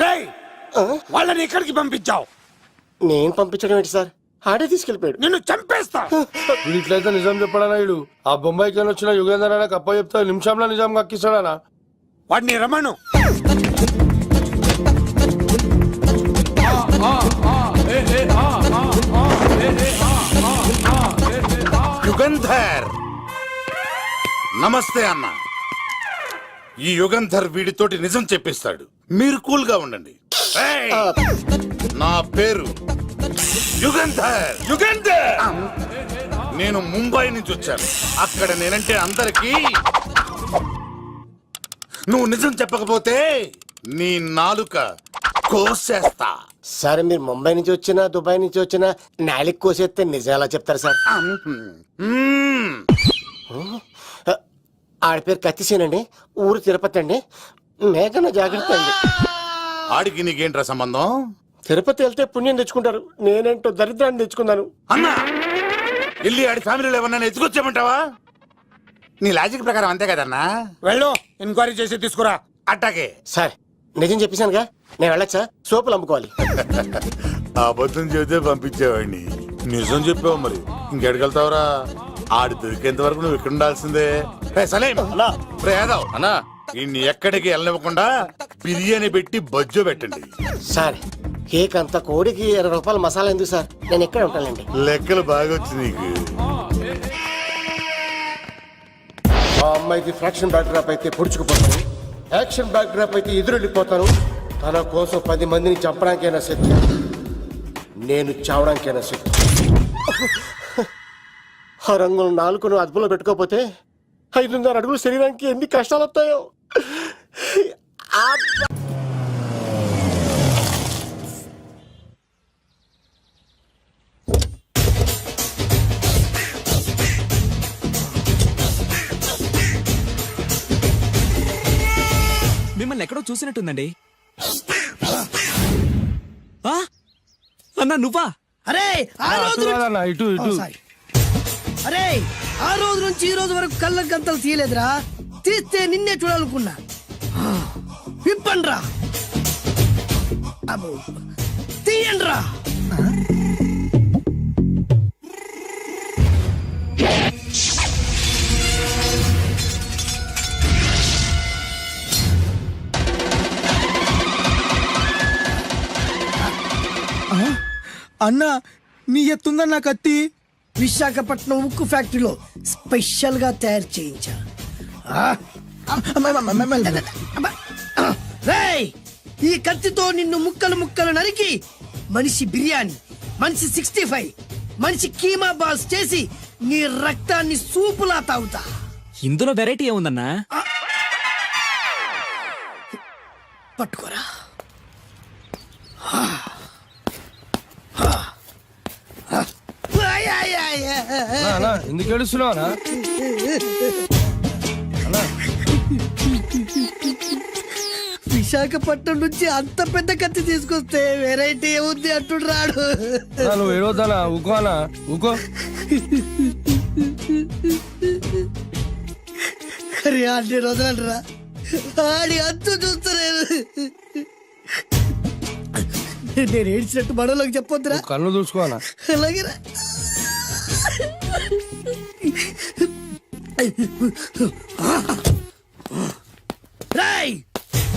రేయ్, వాళ్ళని ఎక్కడికి పంపించావు? నేను పంపించడం ఏంటి సార్, ఆడే తీసుకెళ్ళిపోయాడు. నిన్ను చంపేస్తా. వీడు ఇట్లయితే నిజం చెప్పడానా? వీడు ఆ బొంబాయికి వచ్చిన యుగేందర్ అన్న కప్ప చెప్తా నిమిషంలో నిజం కక్కిస్తాడానా? వాడిని రమణు. యుగంధర్, నమస్తే అన్న. ఈ యుగంధర్ వీడితోటి నిజం చెప్పిస్తాడు, మీరు కూల్ గా ఉండండి. ఏయ్, నా పేరు యుగంధర్. యుగంధర్, నేను ముంబై నుంచి వచ్చాను. అక్కడ నేనంటే అందరికీ. నువ్వు నిజం చెప్పకపోతే నీ నాలుక కోసేస్తా. సార్ మీరు ముంబై నుంచి వచ్చినా దుబాయ్ నుంచి వచ్చినా నాలిక్ కోసేస్తే నిజం ఎలా చెప్తారు సార్? మ్మ్. ఆడ పేరు కత్తిసేనండి, ఊరు తిరుపతి అండి. మేఘన జాగ్రత్త అండి. ఆడికి నీకేంట్రా సంబంధం? తిరుపతి వెళ్తే పుణ్యం తెచ్చుకుంటారు, నేనేంటో దరిద్రాన్ని తెచ్చుకున్నాను. అన్నా, ఇల్లి ఆడి ఫ్యామిలీలో ఎవరన్నా ఎత్తుకొచ్చామంటావా? నీ లాజిక్ ప్రకారం అంతే కదన్నా. వెళ్ళు, ఎంక్వైరీ చేసి తీసుకురా. అట్టాకే. సార్ నిజం చెప్పేశానుగా, నేను వెళ్ళచ్చా? సోపులు అమ్ముకోవాలి. అబద్ధం చెబితే పంపించేవాడిని, నిజం చెప్పావు మరి ఇంకెడగలుగుతావురా? ఆడి దొరికేంత వరకు నువ్వు ఇక్కడ ఉండాల్సిందే. సలేం యాదవ్ అన్నా, ఇన్ని ఎక్కడికి వెళ్ళనివ్వకుండా బిర్యానీ పెట్టి బజ్జో పెట్టండి. సార్ కేక్ అంతా కోడికి 20 రూపాయలు మసాలా ఎందుకు సార్, నేను ఎక్కడ ఉంటానండి. లెక్కలు బాగా వచ్చి నీకు. ఆ అమ్మాయికి ఫ్రాక్షన్ బ్యాక్ డ్రాప్ అయితే పొడుచుకుపోతాను, యాక్షన్ బ్యాక్ డ్రాప్ అయితే ఎదురెళ్ళిపోతాను. తన కోసం 10 మందిని చంపడానికైనా శక్తి, నేను చావడానికైనా శక్తి. ఆ రంగులు 4 అదుపులో పెట్టుకోకపోతే 5.5 అడుగులు శరీరానికి ఎన్ని కష్టాలు వస్తాయో. మిమ్మల్ని ఎక్కడో చూసినట్టుందండి. అన్నా నువ్వా? అరే ఆ రోజు ఇటు ఇటు. అరే ఆ రోజు నుంచి ఈ రోజు వరకు కళ్ళ గంతలు తీయలేదురా, తీస్తే నిన్నే చూడాలనుకున్నా. విప్పండ్రా, తీయండ్రా. అన్నా నీ ఎత్తుందన్నా కత్తి. విశాఖపట్నం ఉక్కు ఫ్యాక్టరీలో స్పెషల్ గా తయారు చేయించా. రేయ్, ఈ కత్తితో నిన్ను ముక్కలు ముక్కలు నరికి మనిషి బిర్యానీ, మనిషి 65, మనిషి కీమా బాల్స్ చేసి నీ రక్తాన్ని సూపులా తాగుతా. ఇందులో వెరైటీ ఏముందన్నా? పట్టుకోరా. ఎందుకు ఏడుస్తున్నావా? విశాఖపట్నం నుంచి అంత పెద్ద కత్తి తీసుకొస్తే వెరైటీ ఏముంది అంటుడు రాడు. నువ్వు ఏడవద్దానా? ఊకోనా? ఊకో. అరే అన్ని రోజులరా, ఆడి అంతు చూస్తలేదు. నేను ఏడ్చినట్టు మనలోకి చెప్పొద్దురా. కళ్ళు చూసుకోనా? అలాగేరా. రాయ్,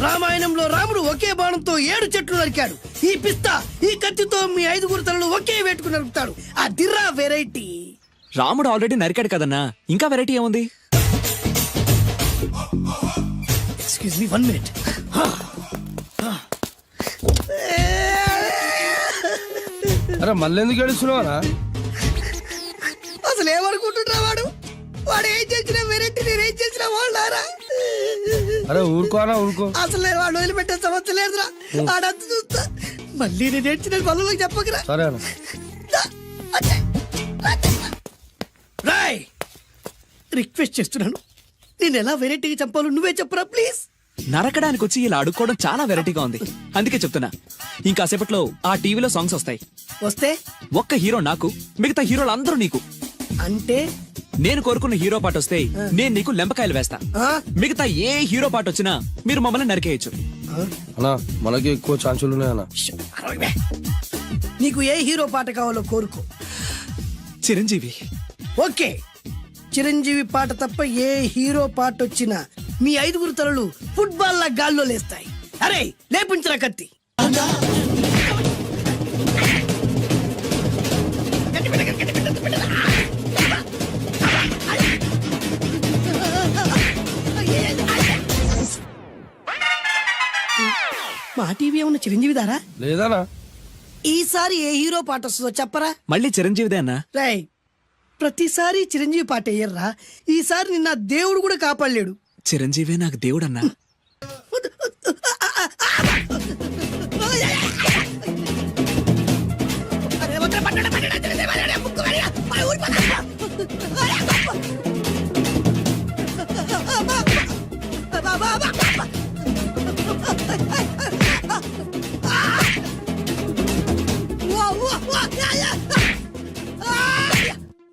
రామాయణంలో రాముడు ఒకే బాణంతో 7 చెట్లు నరికాడు. ఈ పిస్తా ఈ కత్తితో మీ 5 తలలు ఒకే వేటుకు నరుకుతాడు. ఆ దిర్రా వెరైటీ. రాముడు ఆల్రెడీ నరికాడు కదన్నా, ఇంకా వెరైటీ ఏముంది? Excuse me 1 minute. అరే మళ్ళీ ఎందుకు ఏడుస్తున్నావా? అసలు ఏమనుకుంటున్నా వాడు? వాడు ఏం చేసిన వెరైటీ, నేనేం చేసిన వాళ్ళారా? అరే ఊరుకోనా? ఊరుకో. అసలు వాడు వదిలిపెట్టే సమస్య లేదురా. ఆడంత చూస్తా. మళ్ళీ నేను ఏడ్చిన వాళ్ళకి చెప్పకరా. సరే రాయ్, రిక్వెస్ట్ చేస్తున్నాను, నేను ఎలా వెరైటీగా చంపాలో నువ్వే చెప్పరా ప్లీజ్. నరకడానికి వచ్చి ఇలా అడుక్కోవడం చాలా వెరైటీగా ఉంది, అందుకే చెప్తున్నా. ఇంకాసేపట్లో ఆ టీవీలో సాంగ్స్ వస్తాయి. వస్తే ఒక్క హీరో నాకు, మిగతా హీరోలు అందరూ నీకు. అంటే నేను కోరుకున్న హీరో పాట వస్తే నేను నీకు లెంపకాయలు వేస్తా ఆ? మిగతా ఏ హీరో పాట వచ్చినా మీరు మమ్మల్ని నరికేయచ్చు. అన్నా మనకి ఎక్కువ ఛాన్సులు ఉన్నాయన్న. అరవై. నీకు ఏ హీరో పాట కావాలో కోరుకో. చిరంజీవి. ఓకే, చిరంజీవి పాట తప్ప ఏ హీరో పాట వచ్చినా మీ 5 తలలు ఫుట్బాల్ లా గాల్లో లేస్తాయి. అరే లేపించరా కత్తి. మా టీవీ ఏమన్నా చిరంజీవి దారా? లేదనా ఈసారి ఏ హీరో పాట వస్తుందో చెప్పరా? మళ్ళీ చిరంజీవిదే అన్నా. రాయ్, ప్రతిసారి చిరంజీవి పాట వేయర్రా. ఈసారి నిన్న దేవుడు కూడా కాపాడలేడు. చిరంజీవే నాకు దేవుడన్నా.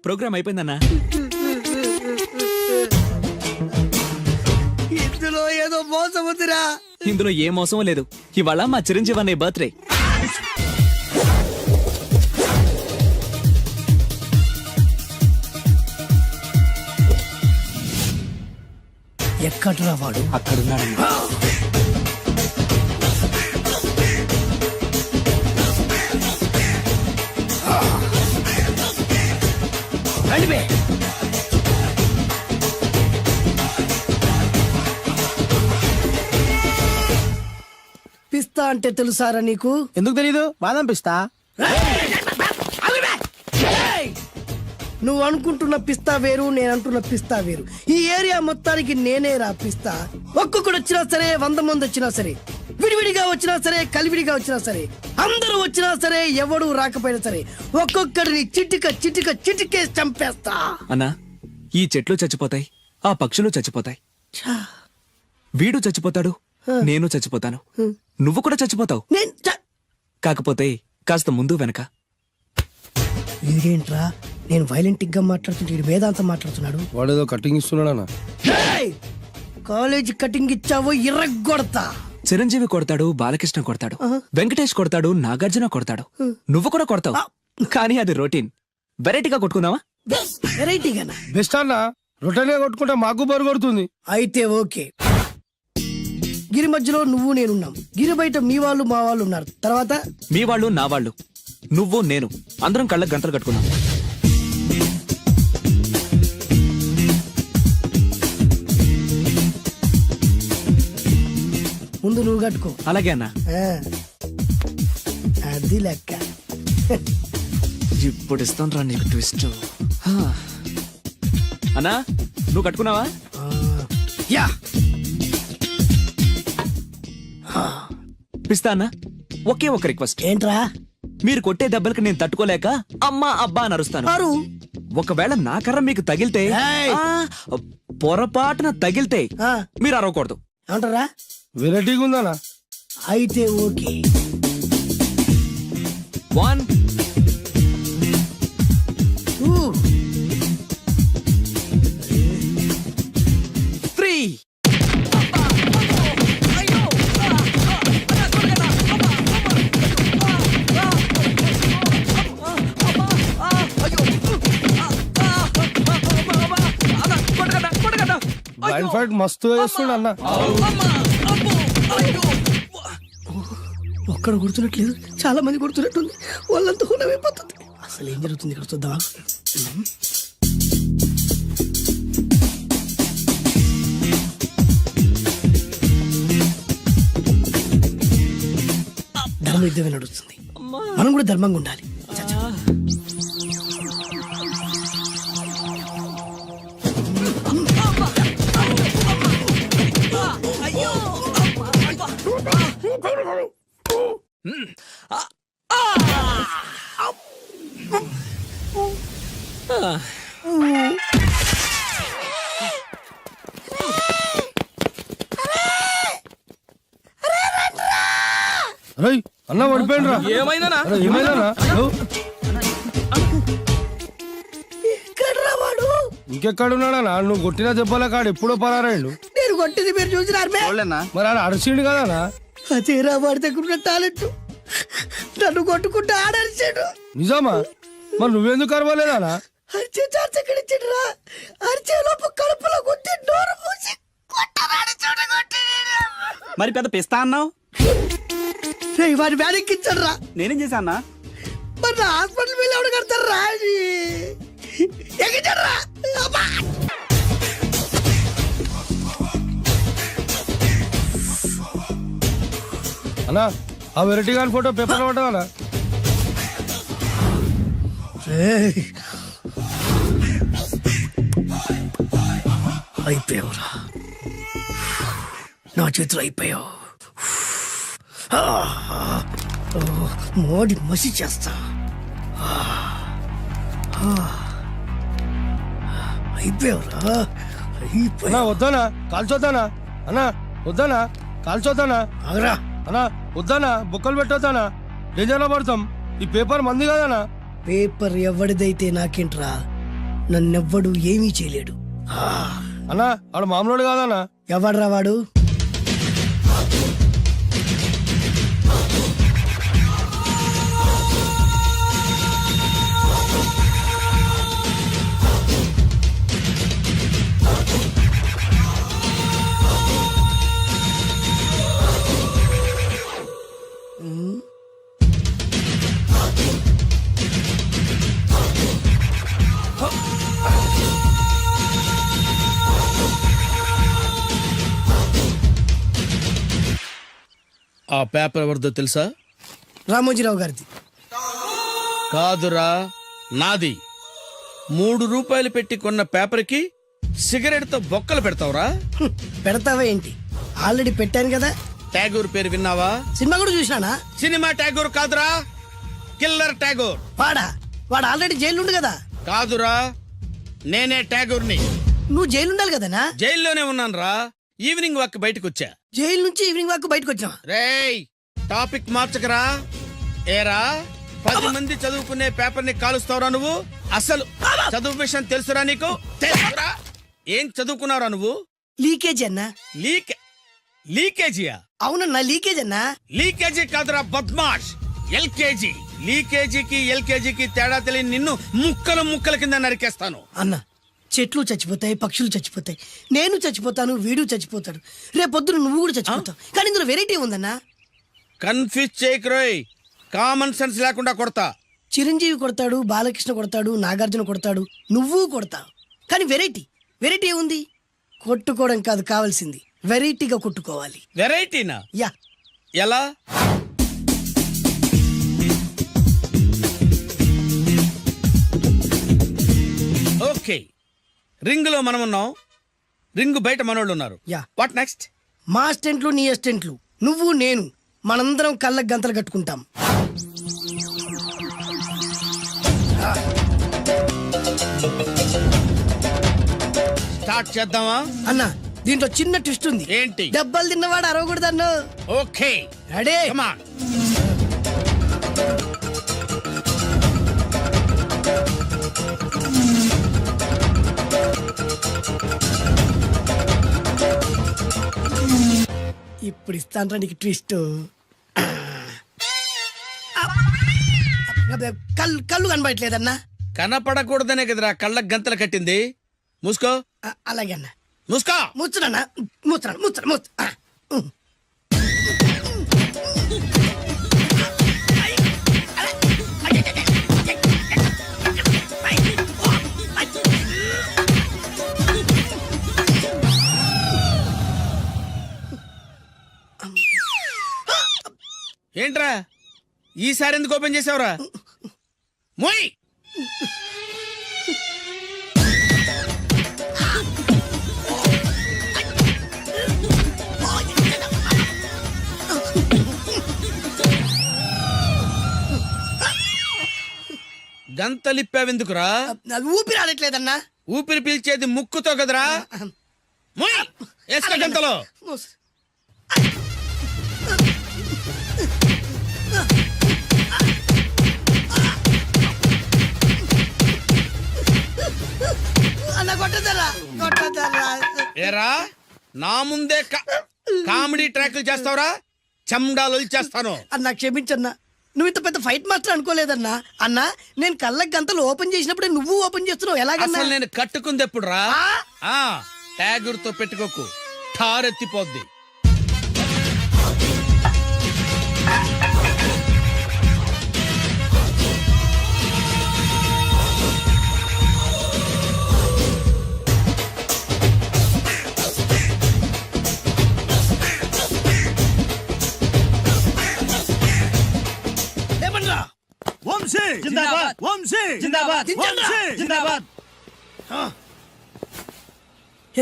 ప్రోగ్రామ్ అయిపోయిందన్నా. ఇందులో ఏదో మోసం ఉందిరా. ఇందులో ఏ మోసం లేదు. ఇవాళ మా చిరంజీవి అనే బర్త్డే. ఎక్కడ్రా వాడు? అక్కడున్నాడన్నా. రండి బే. పిస్తా అంటే తెలుసారా నీకు? ఎందుకు తెలీదు? బాదం పిస్తా. ఏయ్! నువ్వు అనుకుంటున్న పిస్తా వేరు, నేను అంటున్న పిస్తా వేరు. ఈ ఏరియా మొత్తానికి నేనే రా పిస్తా. ఒక్కొక్కడు వచ్చినా సరే, 100 మంది వచ్చినా సరే, విడివిడిగా వచ్చినా సరే, కలివిడిగా వచ్చినా సరే, అందరూ వచ్చినా సరే, ఎవడు రాకపోయినా సరే, ఒక్కొక్కడిని చిటికేసి చంపేస్తా. అన్నా, ఈ చెట్లు చచ్చిపోతాయి, ఆ పక్షులు చచ్చిపోతాయి, వీడు చచ్చిపోతాడు, నేను చచ్చిపోతాను, నువ్వు కూడా చచ్చిపోతావు. కాకపోతే కాస్త ముందు వెనక. వీడేంట్రా, నేను వైలెంట్ గా మాట్లాడుతుంటే వీడు వేదాంతం మాట్లాడుతున్నాడు. వాడేదో కటింగ్ ఇస్తున్నాడన్నా. ఏయ్! కాలేజ్ కటింగ్ ఇచ్చావో ఇర్రగొడతా. చిరంజీవి కొడతాడు, బాలకృష్ణ కొడతాడు, వెంకటేష్ కొడతాడు, నాగార్జున కొడతాడు, నువ్వు కూడా కొడతావు. కానీ అది రొటీన్. వెరైటీగా కొట్టుకుందావా? వెరైటీగానా? బెస్ట్ అన్న, రొట్టెనే కొట్టుకుంటే మాకు బరు కొడుతుంది. అయితే ఓకే. గిరి మధ్యలో నువ్వు నేనున్నాం. గిరి బయట మీ వాళ్ళు మా వాళ్ళు ఉన్నారు. తర్వాత మీ వాళ్ళు, నా వాళ్ళు, నువ్వు నేను అందరం కళ్ళకు గంటలు కట్టుకున్నాం. ముందు నువ్వు కట్టుకో. అలాగే అన్నా. ఆ, అది లెక్క. ఇప్పుడు ఇస్తాను రా నీకు ట్విస్ట్. అన్నా, నువ్వు కట్టుకున్నావా? ఆ, యా. పిస్తా అన్నా, ఒకే ఒక రిక్వెస్ట్. ఏంట్రా? మీరు కొట్టే దెబ్బలకి నేను తట్టుకోలేక అమ్మా అబ్బా అని అరుస్తాను. అరు. ఒకవేళ నా కర్ర మీకు తగిలితే, ఏయ్! పొరపాటున తగిలితే ఆ, మీరు అరవకూడదు. ఏమంటారా? వెరైటీగా ఉందన్నా. అయితే ఓకే. 1 2 3. బ్లైండ్ ఫైట్ మస్తు చేస్తుండ అన్న. ఒక్కడ గుర్తున్నట్లేదు, చాలా మంది గుర్తున్నట్టుంది. వాళ్ళంతా హునమైపోతుంది. అసలు ఏం జరుగుతుంది ఇక్కడ చూద్దామా? ధర్మ యుద్ధమే నడుస్తుంది. మనం కూడా ధర్మంగా ఉండాలి. చచ్చా. రై అన్న పడిపోయిండ్రా. ఏమైందనా? ఏమైందన్నా? ఇక్కడ ఇంకెక్కడున్నాడనా నువ్వు కొట్టిన దెబ్బల కాడు ఎప్పుడో పరారాడు నేను కొట్టింది మీరు చూసినారు మే? మరి ఆడ అరిసిండు కదనా అదేరా వాడి దగ్గర ఉన్న టాలెంట్. నన్ను కొట్టుకుంటూ ఆడరిచాడు. నిజమా మరి నువ్వెందుకు అరవలేదానా అరిచే ఛాన్స్ ఎక్కడ ఇచ్చాడురా? అరిచే లోపు కడుపులో కొట్టి నోరు మూసి కొట్టరాడు చూడగొట్టి. మరి పెద్ద పిస్తా అన్నావు, వాడి వ్యాధికిచ్చాడు రా. నేనేం చేశా అన్నా? మరి నా హాస్పిటల్ బిల్ ఎవడు కడతారు రా? ఎగిచాడు రా. అబ్బా! అన్నా ఆ వెరైటీ గాని ఫోటో పేపర్ పడ్డా అయిపోయావురా, నా చేతులు అయిపోయావు. మోడి మసి చేస్తా. అయిపోయావురా, అయిపోయా. అన్నా వద్దానా కాల్చొద్దానా అన్నా వద్దానా కాల్చొద్దానా ఆగరా. అన్నా వద్దానా బొక్కలు పెట్టొద్దానా డేంజర్లో పడతాం ఈ పేపర్ మంది కదనా పేపర్ ఎవడిదైతే నాకేంట్రా, నన్నెవ్వడు ఏమీ చేయలేడు. అన్నా ఆడు మామూలు కాదనా ఎవడ్రా వాడు? ఆ పేపర్ ఎవరిదో తెలుసా? రామోజీరావు గారిది. కాదురా, నాది. 3 రూపాయలు పెట్టి కొన్న పేపర్కి సిగరెట్ తో బొక్కలు పెడతావురా? పెడతావా ఏంటి? ఆల్రెడీ పెట్టాను కదా. ట్యాగూర్ పేరు విన్నావా? సినిమా కూడా చూసినానా? సినిమా ట్యాగూర్ కాదురా, కిల్లర్ ట్యాగూర్. వాడు ఆల్రెడీ జైలు కదా. కాదురా, నేనే ట్యాగూర్ని. నువ్వు జైలు ఉండాలి కదనా? జైల్లోనే ఉన్నాను రా. ఈవినింగ్ వాక్ బయటకు వచ్చా. జైలు నుంచి ఈవినింగ్ వాక్ బయటకు వచ్చా. రేయ్, టాపిక్ మార్చకరా. ఏరా, 10 మంది చదువుకునే పేపర్ ని కాలుస్తావురా నువ్వు? అసలు చదువు విషయం తెలుసురా నీకు? తెలుసురా? ఏం చదువుకున్నావురా నువ్వు? లీకేజ్ అన్నా. లీకేజీయా? అవునన్నా, లీకేజ్ అన్నా. లీకేజీ కాదురా బద్మాష్, ఎల్కేజీ. లీకేజీకి ఎల్కేజీకి తేడా తెలియని నిన్ను ముక్కలు ముక్కల కింద నరికేస్తాను. అన్నా, చెట్లు చచ్చిపోతాయి, పక్షులు చచ్చిపోతాయి, నేను చచ్చిపోతాను, వీడు చచ్చిపోతాడు, రేపొద్దున నువ్వు కూడా చచ్చిపోతావు. కానీ ఇందులో వెరైటీ ఉందన్నా. కన్ఫ్యూజ్ చేయకురోయ్, కామన్ సెన్స్ లేకుండా కొడతా. చిరంజీవి కొడతాడు, బాలకృష్ణ కొడతాడు, నాగార్జున కొడతాడు, నువ్వు కొడతావు. కానీ వెరైటీ ఉంది. కొట్టుకోవడం కాదు కావాల్సింది, వెరైటీగా కొట్టుకోవాలి. వెరైటీనా? యా. ఎలా? ఓకే, రింగ్ లో మనం ఉన్నాం, రింగ్ బయట మనోళ్ళు ఉన్నారు. యా. What next? మా అసిస్టెంట్లు, నీ అసిస్టెంట్లు, నువ్వు నేను, మనందరం కళ్ళకు గంతలు కట్టుకుంటాం. స్టార్ట్ చేద్దామా? అన్నా, దీంట్లో చిన్న ట్విస్ట్ ఉంది. ఏంటి? దెబ్బలు తిన్నవాడు అరవకూడదన్ను. Okay, ready? Come on. ఇప్పుడు ఇస్తాను నీకు ట్విస్ట్. కళ్ళు కనబడట్లేదన్నా. కనపడకూడదనే కదరా కళ్ళకు గంతలు కట్టింది. మూసుకో. అలాగే అన్న. మూసుకో. ముచ్చునన్నా, ముచ్చున. ఏంట్రా ఈసారి ఎందుకు ఓపెన్ చేసావురా? మోయ్. గంతలిప్పావెందుకురా? ఊపిరి ఆడట్లేదన్నా. ఊపిరి పీల్చేది ముక్కుతో కదరా. మోయ్, వేసుకో గంతలో. అన్న కొట్టదరా కొట్టదరా. ఏరా నా ముందే కామెడీ ట్రాక్లు చేస్తావురా, చెమ్డాలు చేస్తాను. అన్న క్షమించన్నా, నువ్వు ఇంత పెద్ద ఫైట్ మాస్టర్ అనుకోలేదన్నా. అన్నా నేను కళ్ళకి గంతలు ఓపెన్ చేసినప్పుడే నువ్వు ఓపెన్ చేస్తున్నావు, ఎలాగన్నా? అసలు నేను కట్టుకుంది ఎప్పుడు రా? ట్యాగుర్తో పెట్టుకోకు, ఠారెత్తిపోద్ది. ఏమన్నా? వంశీ జిందాబాద్, వంశీ జిందాబాద్, వంశీ జిందాబాద్.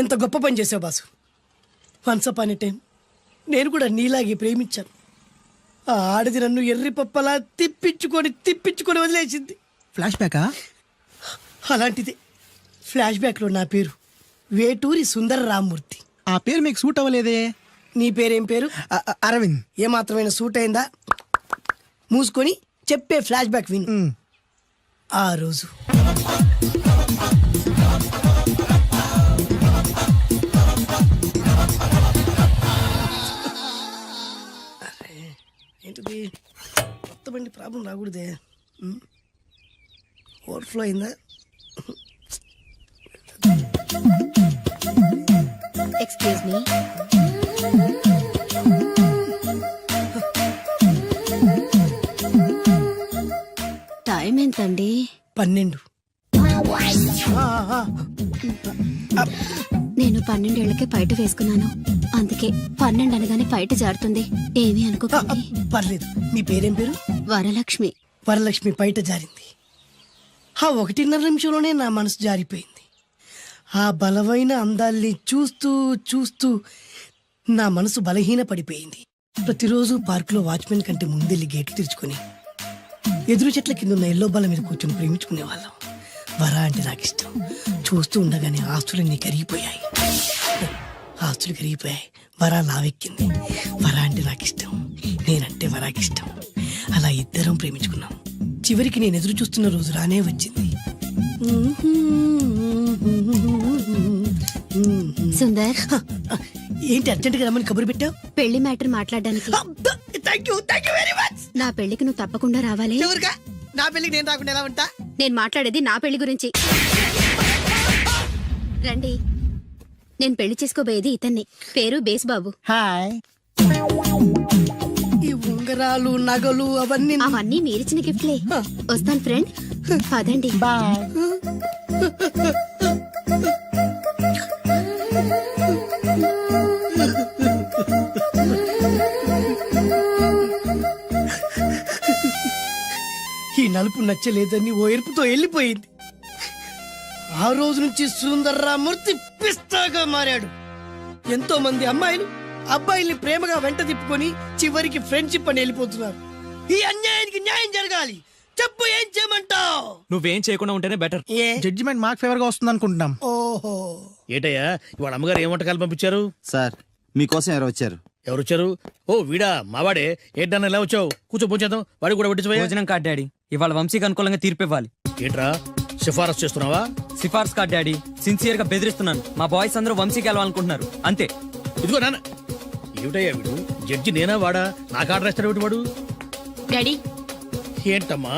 ఎంత గొప్ప పని చేసావు boss. Once upon a time నేను కూడా నీలాగే ప్రేమించాను. ఆ ఆడది నన్ను ఎర్రి పప్పలా తిప్పించుకొని వదిలేసింది. ఫ్లాష్ బ్యాకా? అలాంటిది ఫ్లాష్ బ్యాక్లో నా పేరు వేటూరి సుందర రామ్మూర్తి. ఆ పేరు మీకు సూట్ అవ్వలేదే. నీ పేరేం పేరు? అరవింద్. ఏమాత్రమైన సూట్ అయిందా? మూసుకొని చెప్పే ఫ్లాష్ బ్యాక్ విను. ఆ రోజు ఏంటిది? కొత్త బండి ప్రాబ్లం రాకూడదే. ఓవర్ఫ్లో అయిందా? Excuse me. టైం ఎంతండి? 12. నేను 12 ఏళ్లకే పైట వేసుకున్నాను, అందుకే 12 అనగానే పైట జారుతుంది. ఏమీ అనుకోకండి. పర్లేదు. మీ పేరేం పేరు? వరలక్ష్మి. వరలక్ష్మి పైట జారింది. ఆ 1.5 నిమిషంలోనే నా మనసు జారిపోయింది. ఆ బలమైన అందాల్ని చూస్తూ చూస్తూ నా మనసు బలహీన పడిపోయింది. ప్రతిరోజు పార్కులో వాచ్మెన్ కంటే ముందెళ్ళి గేట్లు తెరుచుకొని ఎదురు చెట్ల కింద ఉన్న ఎల్లో బాల మీద కూర్చొని ప్రేమించుకునే వాళ్ళం. వర అంటే నాకు ఇష్టం. చూస్తూ ఉండగానే ఆస్తులన్నీ కరిగిపోయాయి. ఆస్తులు కరిగిపోయాయి, వర లావెక్కింది. వర అంటే నాకు ఇష్టం, నేనంటే వరాకి ఇష్టం. అలా ఇద్దరం ప్రేమించుకున్నాం. చివరికి నేను ఎదురు చూస్తున్న రోజు రానే వచ్చింది. సుందర్, ఏంటి అర్జెంట్గా రమ్మని కబురు పెట్టావు? పెళ్లి మ్యాటర్ మాట్లాడడానికి. Thank you very much. నా పెళ్లికి నువ్వు తప్పకుండా రావాలి. ఎవరుగా? నా పెళ్లికి నేను రాకుండా ఎలా ఉంటా? నేను మాట్లాడేది నా పెళ్లి గురించి. రండి. నేను పెళ్లి చేసుకోబోయేది ఇతన్ని. పేరు బేస్బాబు. హాయ్. ఈ ఉంగరాలు నగలు అవన్నీ అవన్నీ మీరిచ్చిన గిఫ్ట్లే. వస్తాను ఫ్రెండ్, పదండి. బాయ్. ఈ నలుపు నచ్చలేదని ఓ ఎరుపుతో వెళ్ళిపోయింది. ఆ రోజు నుంచి సుందర్రామూర్తి పిస్తాగా మారాడు. ఎంతో మంది అమ్మాయిలు అబ్బాయిల్ని ప్రేమగా వెంట తిప్పుకొని చివరికి ఫ్రెండ్షిప్ అని వెళ్ళిపోతున్నారు. ఈ అన్యాయానికి న్యాయం జరగాలి. చెప్పు, ఏం చేయమంటావు? నువ్వేం చేయకుండా ఉంటేనే బెటర్. ఏ? జడ్జిమెంట్ మాకు ఫేవర్ గా వస్తుంది అనుకుంటున్నాం. ఓహో, ఏటయ్యా ఇవాళ అమ్మగారు ఏం వంటకాలు పంపించారు? సార్ మీకోసం ఎవరు వచ్చారు? ఎవరు వచ్చారు? ఓ వీడా, మావాడే. ఏంటన్నా ఇలా వచ్చావు? కూర్చో పోచేద్దాం, వాడి కూడా పట్టించిపోయా. భోజనం కార్డ్ డాడీ, ఇవాళ వంశీకి అనుకూలంగా తీర్పు ఇవ్వాలి. ఏంట్రా సిఫారసు చేస్తున్నావా? సిఫార్స్ కార్డ్ డాడీ, సిన్సియర్ గా బెదిరిస్తున్నాను. మా బాయ్స్ అందరూ వంశీకి వెళ్ళాలనుకుంటున్నారు, అంతే. ఇదిగో నాన్న. ఏమిటయ్యా వీడు? జడ్జి నేనా వాడా? నాకు ఆర్డర్ వేస్తాడు ఏమిటి వాడు? డాడీ, ఏంటమ్మా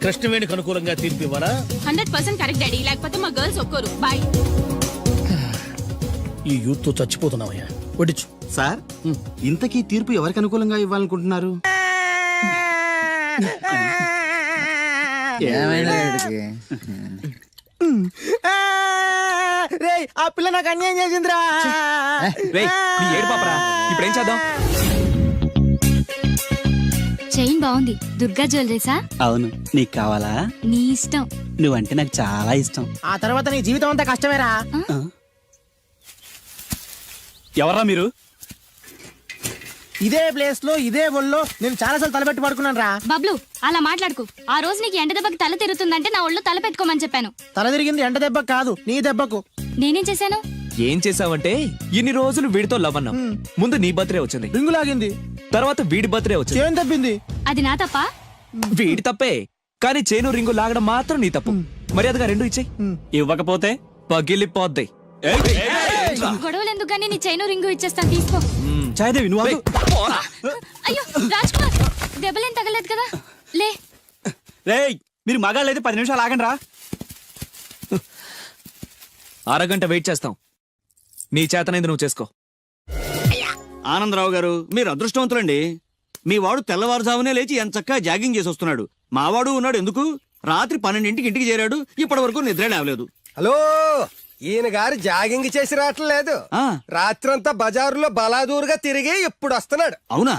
కృష్ణవేణికి అనుకూలంగా తీర్పు ఇవ్వాలా? 100% కరెక్ట్ డాడీ, లేకపోతే మా గర్ల్స్ ఒక్కరు. బాయ్. ఈ యూత్ తో చచ్చిపోతున్నావయ్యా. వడ్డించు. సార్ ఇంతకీ తీర్పు ఎవరికి అనుకూలంగా ఇవ్వాలనుకుంటున్నారు? ఆ పిల్ల నాకు అన్యాయం చేసిందిరా. రేయ్, నీ ఏడు పాపరా, ఇప్పుడేం చేద్దాం? చైన్ బాగుంది. దుర్గా జ్యువెలరీసా? అవును, నీకు కావాలా? నీ ఇష్టం. నువ్వంటే నాకు చాలా ఇష్టం. ఆ తర్వాత నీ జీవితం అంతా కష్టమేరా. ఎవరా మీరు? ఇదే ప్లేస్ లో ఇదే ఒళ్ళో నేను చాలాసార్లు తలపెట్టి పడుకున్నాను రా. బబ్లు, అలా మాట్లాడుకు. ఆ రోజు నీకు ఎండ దెబ్బకి తల తిరుగుతుందంటే నా ఒళ్ళు తల పెట్టుకోమని చెప్పాను. తల తిరిగింది ఎండ దెబ్బకు కాదు, నీ దెబ్బకు. నేనేం చేశాను? ఏం చేసావంటే ఇన్ని రోజులు వీడితో లవ్ అన్నాం. ముందు నీ బర్త్డే వచ్చింది, రింగు లాగింది. తర్వాత వీడి బర్త్డే వచ్చింది. ఏం తప్పింది? అది నా తప్ప? వీడి తప్పే, కానీ చేను రింగు లాగడం మాత్రం నీ తప్పు. మర్యాదగా రెండు ఇచ్చేయి. ఇవ్వకపోతే పగిలిపోద్ది. గొడవలు ఎందుకు కానీ నీ చైను రింగు ఇచ్చేస్తాను తీసుకో. ఛాయదేవి నువ్వు ఆగు. అయ్యో రాజ్ కుమార్ దెబ్బలేం తగలేదు కదా లే. రేయ్ మీరు మగాళ్ళైతే 10 నిమిషాలు ఆగండి రా. అరగంట వెయిట్ చేస్తాం. నీ చేతనైంది నువ్వు చేసుకో. ఆనందరావు గారు మీరు అదృష్టవంతులండి. మీ వాడు తెల్లవారుజామునే లేచి ఎంత చక్కగా జాగింగ్ చేసి వస్తున్నాడు. మావాడు ఉన్నాడు ఎందుకు రాత్రి 12ంటికి ఇంటికి చేరాడు, ఇప్పటి వరకు నిద్ర లేవలేదు. హలో, ఈయన గారు జాగింగ్ చేసి రావట్లేదు. ఆ. రాత్రంతా బజారులో బలాదూరుగా తిరిగి ఇప్పుడు వస్తున్నాడు. అవునా?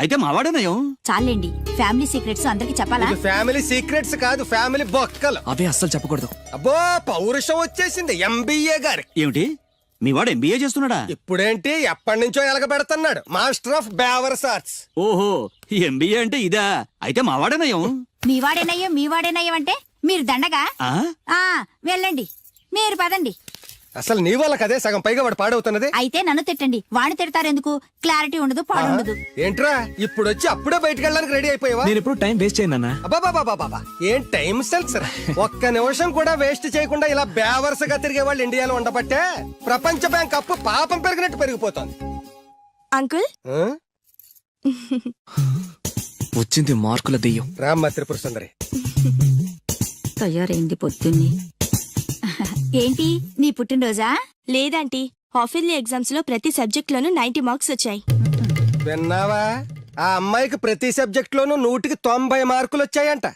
అయితే మావాడే నయం. చాలండి ఫ్యామిలీ సీక్రెట్స్ అందరికి చెప్పాలా? ఇది ఫ్యామిలీ సీక్రెట్స్ కాదు, ఫ్యామిలీ బొక్కలు. అవే అస్సలు చెప్పకూడదు. అబ్బో పౌరుషం వచ్చేసింది ఎంబీఏ గారి. ఏమిటి మీ వాడు ఎంబీఏ చేస్తున్నాడా? ఇప్పుడేంటి ఎప్పటి నుంచో ఎలగబెడుతున్నాడు, మాస్టర్ ఆఫ్ బేవర్స్ ఆర్ట్స్. ఓహో ఎంబీఏ అంటే ఇదా? అయితే మావాడే నయం. మీ వాడేనయ్యం అంటే మీరు దండగా. ఆ? వెళ్ళండి మీరు పదండి. అసలు నీ వల్ల కదే సగం పైగా వాడు పాడవుతున్నది. అయితే నన్ను తిట్టండి, వాడిని తిడతారెందుకు? క్లారిటీ ఉండదు, పాడుండదు. ఏంట్రా ఇప్పుడు వచ్చి అప్పుడే బయటకు వెళ్ళడానికి రెడీ అయిపోయావా? నేను ఎప్పుడు టైం వేస్ట్ చేయను నాన్న. అబ్బాబాబాబాబా ఏం టైం సెన్స్ రా. ఒక్క నిమిషం కూడా వేస్ట్ చేయకుండా ఇలా బేవర్స్ గా తిరిగే వాళ్ళు ఇండియాలో ఉండబట్టే ప్రపంచ బ్యాంక్ అప్పు పాపం పెరిగినట్టు పెరిగిపోతుంది. అంకుల్ ఆ? వచ్చింది మార్కుల దెయ్యం. రామ్మ త్రిపుర సుందరి. తయారైంది పొద్దున్నే. ఏంటి నీ పుట్టినరోజా? లేదంటీ, హాఫిల్లీ ఎగ్జామ్స్ లో ప్రతి సబ్జెక్ట్ లోనూ 90 మార్క్స్ వచ్చాయి. విన్నావా? ఆ అమ్మాయికి ప్రతి సబ్జెక్ట్ లోనూ 100కి 90 మార్కులు వచ్చాయంట.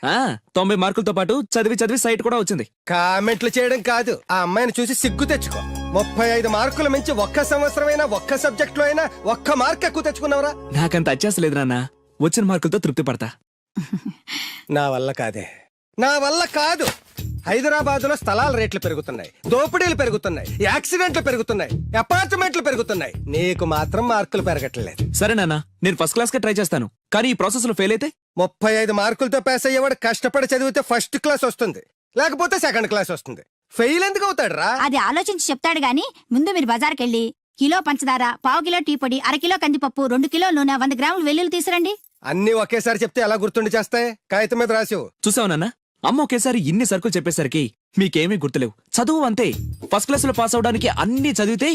90 మార్కులతో పాటు చదివి సైట్ కూడా వచ్చింది. కామెంట్లు చేయడం కాదు, ఆ అమ్మాయిని చూసి సిగ్గు తెచ్చుకో. 35 మార్కులు మించి ఒక్క సంవత్సరమైనా ఒక్క సబ్జెక్ట్ లో అయినా ఒక్క మార్క్ ఎక్కువ తెచ్చుకున్నావురా? నాకంత అత్యాస లేదు నాన్న. వచ్చిన మార్కులతో తృప్తి పడతా. నా వల్ల కాదే, నా వల్ల కాదు. హైదరాబాద్ లో స్థలాల రేట్లు పెరుగుతున్నాయి, దోపిడీలు పెరుగుతున్నాయి, యాక్సిడెంట్లు పెరుగుతున్నాయి, అపార్ట్మెంట్లు పెరుగుతున్నాయి. నీకు మాత్రం మార్కులు పెరగట్లేదు. సరే నాన్న, నేను ఫస్ట్ క్లాస్ కే ట్రై చేస్తాను. కానీ ఈ ప్రాసెస్ లో ఫెయిల్ అయితే 35 మార్కులతో పాస్ అయ్యేవాడు కష్టపడి చదివితే ఫస్ట్ క్లాస్ వస్తుంది, లేకపోతే సెకండ్ క్లాస్ వస్తుంది. ఫెయిల్ ఎందుకు అవుతాడు రా? అది ఆలోచించి చెప్తాడు గాని ముందు మీరు బజార్కి వెళ్ళి కిలో పంచదార, పావు కిలో టీ పొడి, 1/2 కిలో కందిపప్పు, 2 కిలో నూనె, 100 గ్రాములు వెల్లుల్లి తీసురండి. అన్ని ఒకేసారి చెప్తే ఎలా గుర్తుండి చేస్తాయి? కాగితం మీద రాసివు. చూసావు నాన్న, అమ్మ ఒకేసారి ఇన్ని సరుకులు చెప్పేసరికి మీకేమీ గుర్తులేవు. చదువు అంతే. ఫస్ట్ క్లాస్ లో పాస్ అవడానికి అన్ని చదివితే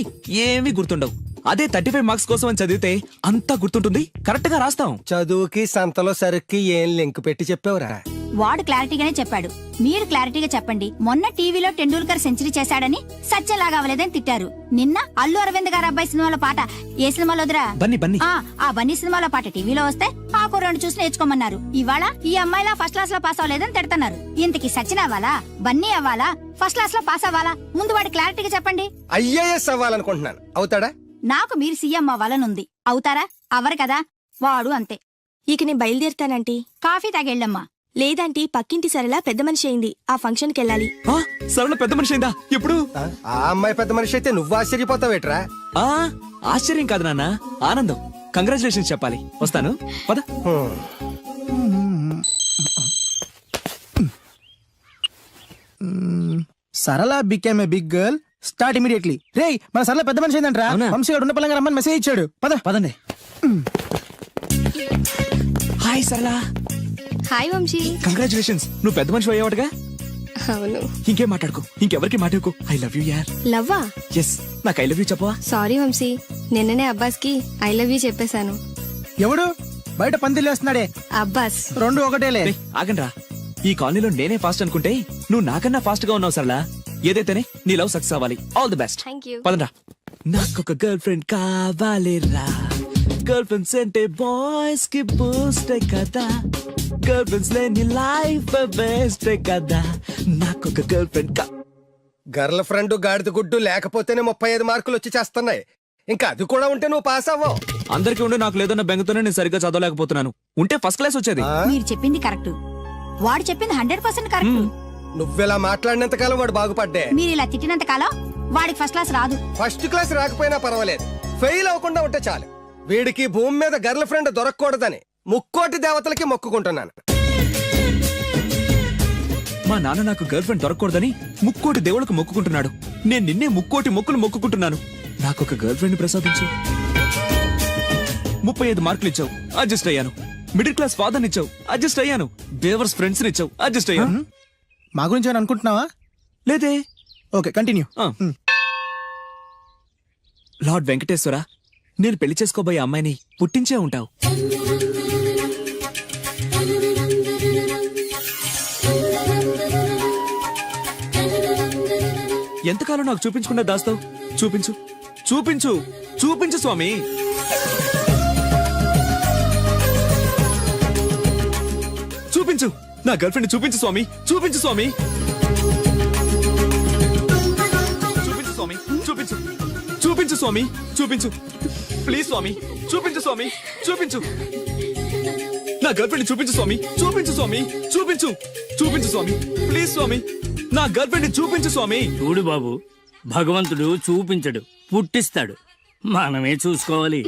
ఏమీ గుర్తుండవు. అదే 35 మార్క్స్ కోసం అని చదివితే అంతా గుర్తుంటుంది, కరెక్ట్ గా రాస్తాం. చదువుకి సంతలో సరుక్కి ఏం లింక్ పెట్టి చెప్పావురా? వాడు క్లారిటీగానే చెప్పాడు, మీరు క్లారిటీగా చెప్పండి. మొన్న టీవీలో టెండూల్కర్ సెంచరీ చేశాడని సత్యలాగా అవ్వలేదని తిట్టారు. నిన్న అల్లు అరవింద్ గారి అబ్బాయి సినిమాలో పాట ఏ సినిమాలోదిరా? బన్నీ. ఆ బన్నీ సినిమాలో పాట టీవీలో వస్తే ఆ కుర్రాడు చూసి నేర్చుకోమన్నారు. ఇవాళ ఈ అమ్మాయిలా ఫస్ట్ క్లాస్ లో పాస్ అవ్వలేదని తిడతారు. ఇంతకి సచిన్ అవ్వాలా, బన్నీ అవ్వాలా, ఫస్ట్ క్లాస్ లో పాస్ అవ్వాలా? ముందు వాడు క్లారిటీగా చెప్పండి. ఐఏఎస్ అవ్వాలనుకుంటున్నాను, అవుతాడా? నాకు మీరు సీఎం అవ్వాలనుంది, అవుతారా? అవ్వరు కదా. వాడు అంతే. ఇక నేను బయలుదేరుతానంటీ. కాఫీ తాగెళ్ళమ్మా. లేదంటీ, పక్కింటి సరళ పెద్ద మనిషి అయింది, ఆ ఫంక్షన్ కి వెళ్ళాలి. సరళ పెద్ద మనిషి అయిందా? ఎప్పుడు? ఆ అమ్మాయి పెద్ద మనిషి అయితే నువ్వు ఆశ్చర్యపోతావేట్రా? ఆశ్చర్యం కాదు నాన్న, ఆనందం. కంగ్రాచులేషన్స్ చెప్పాలి. వస్తాను, పద. Sarala became a big girl, start immediately. రేయ్ మన సరళ పెద్ద మనిషి ఏంటంట్రా? అవునా? వంశీ గారు ఉన్న పలంగా రమ్మని మెసేజ్ ఇచ్చాడు. పదండి. హాయ్ సరళ. హాయ్ వంశీ. కంగ్రాచులేషన్స్, నువ్వు పెద్ద మనిషి అయ్యావటగా. అవును. ఇంకేం మాట్లాడుకో, ఇంకెవరికి మాట్లాడుకో. ఐ లవ్ యూ యార్. లవ్వా? ఎస్, నాకు ఐ లవ్ యూ చెప్పవా? సారీ వంశీ, నిన్ననే అబ్బాస్ కి ఐ లవ్ యూ చెప్పేశాను. ఎవడు బయట పందిలేస్తున్నాడే? అబ్బాస్. 2 ఒకటేలే. ఆగండ్రా, ఈ కాలనీలో నేనే ఫాస్ట్ అనుకుంటే నువ్వు నాకన్నా ఫాస్ట్ గా ఉన్నావు సరళ. ఏదైతేనే నీ లవ్ సక్సెస్ అవ్వాలి. All the best. Thank you. పదండ్రా. నాకొక గర్ల్ ఫ్రెండ్ కావాలిరా. గర్ల్ ఫ్రెండ్స్ అంటే బాయ్స్ కి బూస్ట్ కదా. గర్ల్ ఫ్రెండ్స్ లేని లైఫ్ బెస్ట్ కదా. నాకొక గర్ల్ ఫ్రెండ్ గర్ల్ ఫ్రెండ్ గాడిద గుడ్డు లేకపోతేనే 35 మార్కులు వచ్చి చేస్తున్నాయి. ఇంకా అది కూడా ఉంటే నువ్వు పాస్ అవ్వవు. అందరికీ ఉండి నాకు లేదన్న బెంగతోనే నేను సరిగ్గా చదవలేకపోతున్నాను. ఉంటే ఫస్ట్ క్లాస్ వచ్చేది. మీరు చెప్పింది కరెక్ట్, వాడు చెప్పింది 100% కరెక్ట్. నువ్వెలా మాట్లాడినంత కాలం వాడు బాగుపడ్డే. మీరు ఇలా తిట్టినంత కాలం వాడికి ఫస్ట్ క్లాస్ రాదు. ఫస్ట్ క్లాస్ రాకపోయినా పర్వాలేదు, ఫెయిల్ అవ్వకుండా ఉంటే చాలు. వీడికి భూమి మీద గర్ల్ ఫ్రెండ్ దొరకకూడదని ముక్కోటి దేవతలకి మొక్కుకుంటున్నాను. మా నాన్న నాకు గర్ల్ ఫ్రెండ్ దొరకకూడదని ముక్కోటి దేవుళ్ళకు మొక్కుకుంటున్నాడు. నేను నిన్నే ముక్కోటి మొక్కులు మొక్కుకుంటున్నాను. నాకొక గర్ల్ ఫ్రెండ్ ప్రసాదించు. 35 మార్కులు ఇచ్చావు, అడ్జస్ట్ అయ్యాను. మిడిల్ క్లాస్ ఫాదర్ ఇచ్చావు, అడ్జస్ట్ అయ్యాను. బేవర్స్ ఫ్రెండ్స్ ఇచ్చావు, అడ్జస్ట్ అయ్యాను. మా గురించి ఏమైనా అనుకుంటున్నావా? లేదే. Okay continue. లార్డ్ వెంకటేశ్వర, నేను పెళ్లి చేసుకోబోయే అమ్మాయిని పుట్టించే ఉంటావు. ఎంతకాలం నాకు చూపించకుండా దాస్తావు? చూపించు చూపించు చూపించు స్వామి. చూపించు, నా గర్ల్ ఫ్రెండ్ చూపించు స్వామి. చూపించు స్వామి. చూపించు స్వామి. చూపించు చూపించు స్వామి. చూపించు ప్లీజ్ స్వామి. చూపించు స్వామి. చూపించు నా గర్ల్ ఫ్రెండ్ చూపించు స్వామి. చూపించు స్వామి. చూపించు చూపించు స్వామి. ప్లీజ్ స్వామి, నా గర్ల్ ఫ్రెండ్ చూపించు స్వామి. చూడు బాబు, భగవంతుడు చూపించడు, పుట్టిస్తాడు. మనమే చూసుకోవాలి.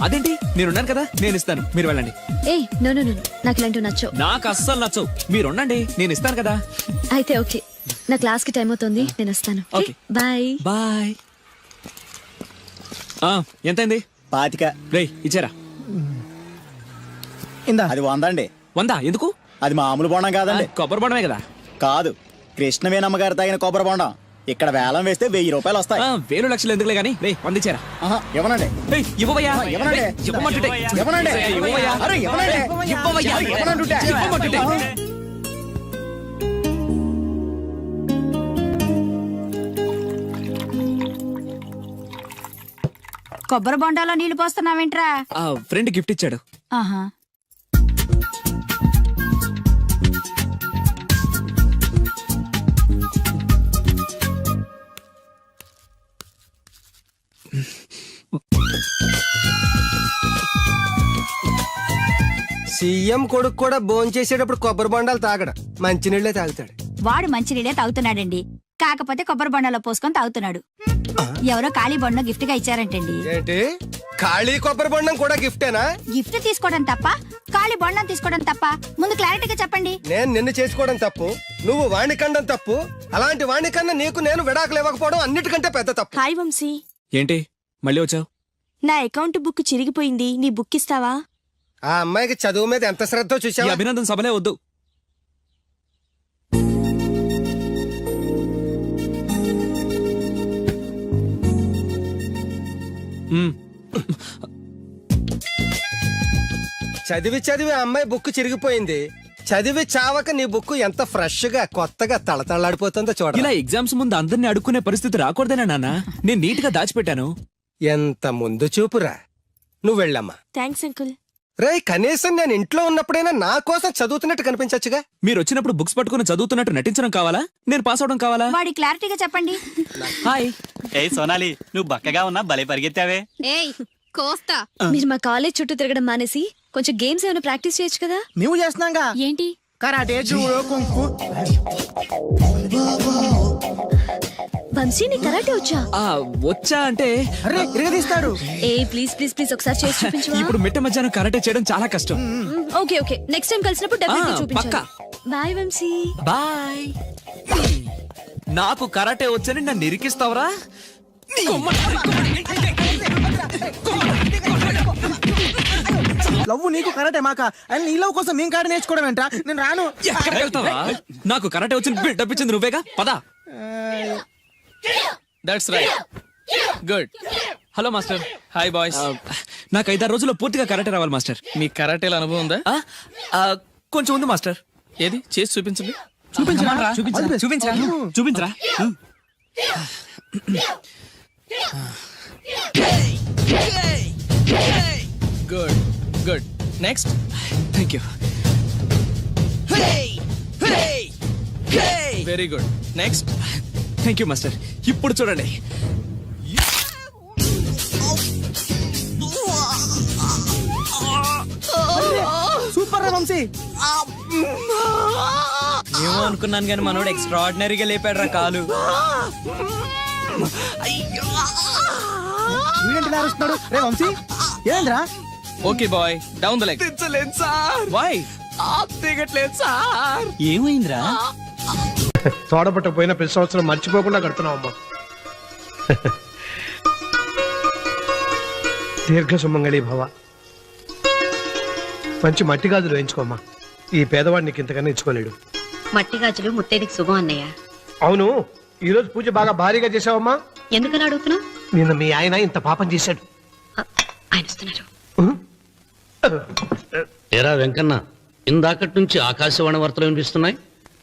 అదేంటి, నేనున్నాను కదా, నేను ఇస్తాను, మీరు వెళ్ళండి. ఏయ్ నో నో నో, నాకు ఇలాంటివి నచ్చవు. నాకు అస్సలు నచ్చవు. మీరుండండి, నేను ఇస్తాను కదా. అయితే ఓకే, నా క్లాస్ కి టైం అవుతుంది, నేను వస్తాను. ఓకే. Bye bye. ఎంతైంది? 25. రే ఇచ్చారా? ఇందా. అది 100 అండి. 100 ఎందుకు? అది మామూలు బోండం కాదండి. కొబ్బరి బొండమే కదా. కాదు, కృష్ణవేణమ్మ గారు తాగిన కొబ్బరి బోండం. ఇక్కడ వేలం వేస్తే 1000 రూపాయలు వస్తాయి. 1000 లక్షలు ఎందుకులే గానీ, రే 100 ఇచ్చారా? ఇవ్వనండి. ఇవ్వవయ్యా. ఇవ్వనండి. ఇవ్వమంటుంటే. ఇవ్వనండి. ఇవ్వవయ్యా. అరే, ఇవ్వనండి. ఇవ్వవయ్యా. ఇవ్వనంటుంటే. ఇవ్వమంటుంటే. కొబ్బరి బొండాలో నీళ్లు పోస్తున్నావేంట్రా? ఫ్రెండ్ గిఫ్ట్ ఇచ్చాడు. ఆహా. సీఎం కొడుకు కూడా భోంచేసేటప్పుడు కొబ్బరి బొండాలు తాగడు, మంచినీళ్ళే తాగుతాడు. వాడు మంచినీళ్ళే తాగుతున్నాడండి, కాకపోతే కొబ్బరి బొండాలో పోసుకొని తాగుతున్నాడు. ఎవరో ఖాళీ బొండం గిఫ్ట్ గా ఇచ్చారంటండి. ఏంటి, ఖాళీ కొబ్బరి బొండం కూడా గిఫ్టేనా? గిఫ్ట్ తీసుకోవడం తప్ప, ఖాళీ బొండం తీసుకోవడం తప్ప? ముందు క్లారిటీగా చెప్పండి. నేను నిన్ను చేసుకోవడం తప్పు, నువ్వు వాణ్ణి కండం తప్పు. అలాంటి వాణ్ణి కన్నా నీకు నేను విడాకులు ఇవ్వకపోవడం అన్నిటికంటే పెద్ద తప్పు. హాయ్ వంశీ, ఏంటి మళ్ళీ వచ్చావు? నా అకౌంట్ బుక్ చిరిగిపోయింది, నీ బుక్ ఇస్తావా? ఆ అమ్మాయికి చదువు మీద ఎంత శ్రద్ధ ఈ చూసావా? అభినందన సభలే వద్దు. చదివి చదివి ఆ అమ్మాయి బుక్ చిరిగిపోయింది. చదివి చావక నీ బుక్ ఎంత ఫ్రెష్ గా కొత్తగా తళతళలాడిపోతుందో చూడ. ఇలా ఎగ్జామ్స్ ముందు అందరిని అడుక్కునే పరిస్థితి రాకూడదేనా నాన్న? నేను నీట్ గా దాచిపెట్టాను. ఎంత ముందు చూపురా. నువ్వు వెళ్ళమ్మా. Thanks uncle. రే, కనీసం నేను ఇంట్లో ఉన్నప్పుడైనా నా కోసం చదువుతున్నట్టు కనిపించచ్చుగా. మీరు వచ్చినప్పుడు బుక్స్ పట్టుకుని చదువుతున్నట్టు నటించడం కావాలా, నేను పాస్ అవడం కావాలా? వాడి క్లారిటీగా చెప్పండి. హాయ్. ఏ సోనాలి, నువ్వు బక్కగా ఉన్నా భలే పరిగెత్తావే. ఏయ్ కోస్తా. మీరు మా కాలేజ్ చుట్టూ తిరగడం మానేసి కొంచెం గేమ్స్ ఏమైనా ప్రాక్టీస్ చేయొచ్చు కదా. మేము చేస్తున్నాంగా. ఏంటి? Karate, judo, kung fu. వంశీ నీ కరాటే వచ్చా? వచ్చా అంటే అరే ఇరగదీస్తాడు. ఏ ప్లీజ్ ప్లీజ్ ప్లీజ్ ఒకసారి చేసి చూపించు. ఇప్పుడు మిట్ట మధ్యాహ్నం కరాటే చేయడం చాలా కష్టం. ఓకే ఓకే, నెక్స్ట్ టైం కలిసినప్పుడు డెఫినెట్లీ చూపించు. పక్కా. బాయ్ వంశీ. బాయ్. నాకు కరాటే వచ్చని నన్ను ఇరికిస్తావరా? లవ్ నీకు కరాటే మాక అని నీ లవ్ కోసం మేము కరాటే నేర్చుకోవడం ఏంట్రా? నేను రాను. ఎక్కడికి వెళ్తావా? నాకు కరాటే వచ్చి బిల్డప్ ఇచ్చింది నువ్వేగా, పదా. That's right, good. Hello master. Hi boys. నాకు 5-6 రోజుల్లో పూర్తిగా కరాటే రావాలి మాస్టర్. మీ కరాటేల అనుభవం ఉందా? కొంచెం ఉంది మాస్టర్. ఏది చేసి చూపించండి. చూపించరా? చూపించరా? చూపించరా? Good good. Next. Thank you. Very good. Next. Thank you master. ఇప్పుడు చూడండి. సూపర్ రా వంశీ. ఏమో అనుకున్నాను కానీ మనోడు ఎక్స్ట్రాడినరీగా లేపాడు రా కాలు. వీడేంటి ఇలా అరుస్తున్నాడు? రే వంశీ ఏంద్రా? Okay bye, down the leg. దించలేదు సార్. వై? దిగట్లేదు సార్. ఏమైందిరా? తోడపట్టపోయిన ప్రతి సంవత్సరం మర్చిపోకుండా కడుతున్నావు అమ్మా. దీర్ఘ సుమంగళి భవ. మంచి మట్టి గాజులు వేయించుకోమ్మా. ఈ పేదవాడు నీకు ఇంతకన్నా ఇచ్చుకోలేడు. మట్టి గాజులు ముత్తేదికి శుభం అన్నయ్య. అవును, ఈ రోజు పూజ బాగా భారీగా చేసావమ్మా. ఎందుకని అడుగుతున్నావు? నిన్న మీ ఆయన ఇంత పాపం చేశాడు. ఆయన వస్తున్నారు. ఏరా వెంకన్న, ఇందాకటి నుంచి ఆకాశవాణి వార్తలు వినిపిస్తున్నాయి.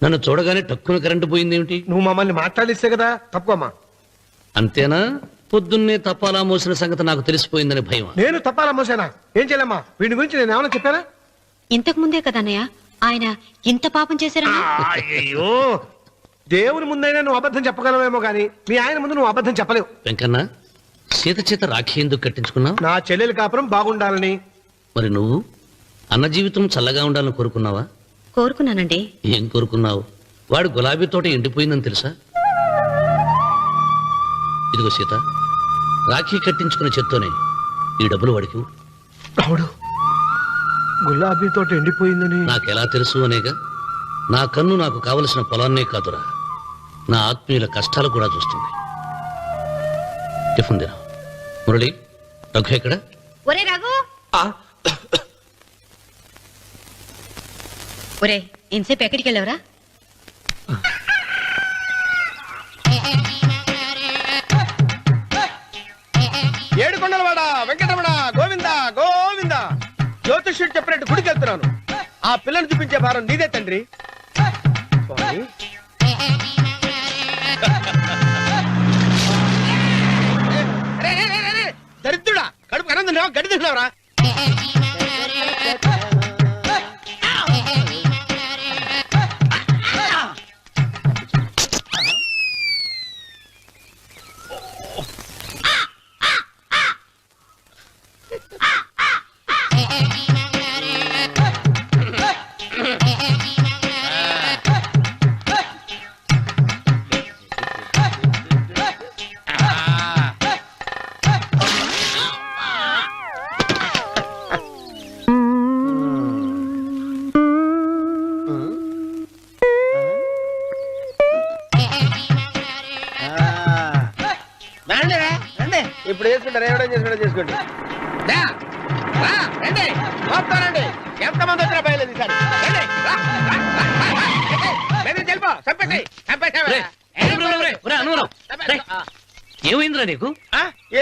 నన్ను చూడగానే టక్కున కరెంటు పోయిందేమిటి? నువ్వు మమ్మల్ని మాట్లాడిస్తే కదా. తప్పుకోమ్మా. అంతేనా? పొద్దున్నే తపాలా మోసిన సంగతి నాకు తెలిసిపోయిందని భయం. నేను తప్పాలా మోసానా? ఏం చేయలేమ్మా. వీడి గురించి నేను ఏమైనా చెప్పానా? ఇంతకు ముందే కదా అన్నయ్య ఆయన ఇంత పాపం చేశారని. అయ్యో, దేవుని ముందైనా నువ్వు అబద్ధం చెప్పగలవేమో గానీ మీ ఆయన ముందు నువ్వు అబద్ధం చెప్పలేవు. వెంకన్న, సీత చేత రాఖీ ఎందుకు కట్టించుకున్నావు? నా చెల్లెలి కాపురం బాగుండాలని. మరి నువ్వు అన్న జీవితం చల్లగా ఉండాలని కోరుకున్నావా? కోరుకున్నానండి. ఏం కోరుకున్నావు? వాడు గులాబీ తోట ఎండిపోయిందని తెలుసా? ఇదిగో సీత, రాఖీ కట్టించుకున్న చేత్తోనే ఈ డబ్బులు వాడికి. రావుడు, గులాబీ తోట ఎండిపోయిందని నాకెలా తెలుసు అనేగా. నా కన్ను నాకు కావలసిన పొలాన్నే కాదురా, నా ఆత్మీయుల కష్టాలు కూడా చూస్తుంది. టిఫిన్ తినా. మురళి, రఘు ఎక్కడ? ఒరే రఘు, ఒరే ఇంతసేపు ఎక్కడికి వెళ్ళవరా? ఏడుకొండలవాడ వెంకటరమణ గోవింద గోవింద. జ్యోతిష్యుడు చెప్పినట్టు గుడికి వెళ్తున్నాను. ఆ పిల్లను చూపించే భారం నీదే తండ్రి. స్వామి. రే, రే, రే, రే, రే. దరిద్రుడా, కడుపు అన్నం తిన్నావా, గడి తిన్నావరా? ఇప్పుడు వేసుకుంటారు, ఏడో చేసుకోండి చేసుకోండి. రండి, వస్తానండి. ఎంతమంది వచ్చినా బయలుదేరి ఈసారి. రండి, రా, రా, రా, రా. వెళ్ళిపో, చంపేసి, ఏమైందిరా నీకు?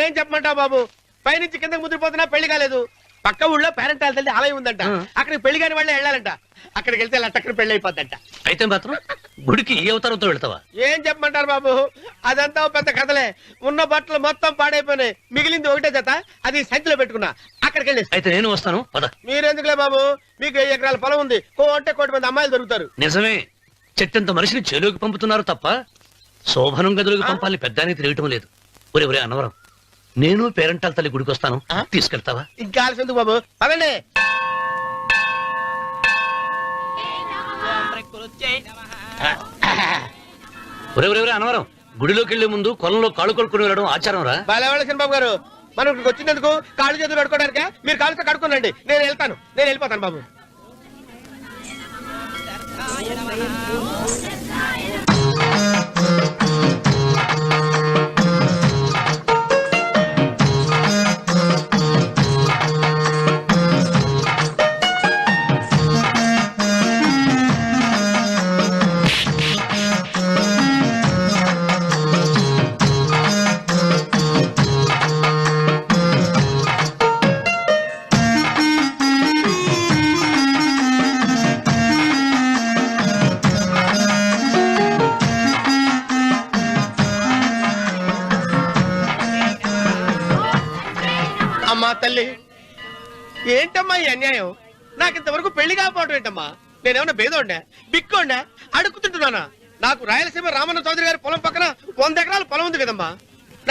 ఏం చెప్పమంటావు బాబు? పైనుంచి కిందకి ముద్రపోతున్నా పెళ్లి కాలేదు. పక్క ఊళ్ళో పేరెంట్ తల్లి ఆలయం ఉందంట. అక్కడికి పెళ్లి కాని వాళ్ళే వెళ్ళాలంట. అక్కడికి వెళ్తే లట్టక్కడ పెళ్లి అయిపోద్దంట. అయితే మాత్రం గుడికి ఏ అవతారంతో వెళ్తావా? ఏం చెప్పమంటారు బాబు? అదంతా పెద్ద కథలే. ఉన్న బట్టలు మొత్తం పాడైపోయినాయి. మిగిలింది ఒకటే జత, అది సంచిలో పెట్టుకున్నా. అక్కడికి వెళ్ళి. అయితే నేను వస్తాను, పద. మీరెందుకులే బాబు, మీకు 10 ఎకరాల పొలం ఉంది. అంటే 1 కోటి మంది అమ్మాయిలు దొరుకుతారు. నిజమే, చెట్టంత మనిషిని చెరువుకి పంపుతున్నారు తప్ప శోభనం గదులకు పంపాలని పెద్దానికి తెలియటం లేదు. ఒరే ఒరే అన్నవరం, నేను పేరెంటాల తల్లి గుడికి వస్తాను, తీసుకెళ్తావా? ఇంకా ఆలస్యం ఎందుకు బాబు, పదండి. ఒరే ఒరే ఒరే అన్నవరం, గుడిలోకి వెళ్లే ముందు కొలంలో కాళ్ళు కొడుకుని వెళ్ళడం ఆచారం రా. బాలేవాళ్ళ బాబు గారు, మనం ఇక్కడికి వచ్చినందుకు కాళ్ళు చేతులు కడుక్కోవడానికే. మీరు కాళ్ళతో కడుక్కోనండి, నేను వెళ్తాను. నేను వెళ్ళిపోతాను బాబు. అమ్మా తల్లి, ఏంటమ్మా ఈ అన్యాయం? నాకు ఇంతవరకు పెళ్లి కాకపోవడం ఏంటమ్మా? నేనేమన్నా బేదోండా, బిక్కోండా, అడుగుతుంటున్నానా? నాకు రాయలసీమ రామన్న చౌదరి గారి పొలం పక్కన 100 ఎకరాల పొలం ఉంది కదమ్మా.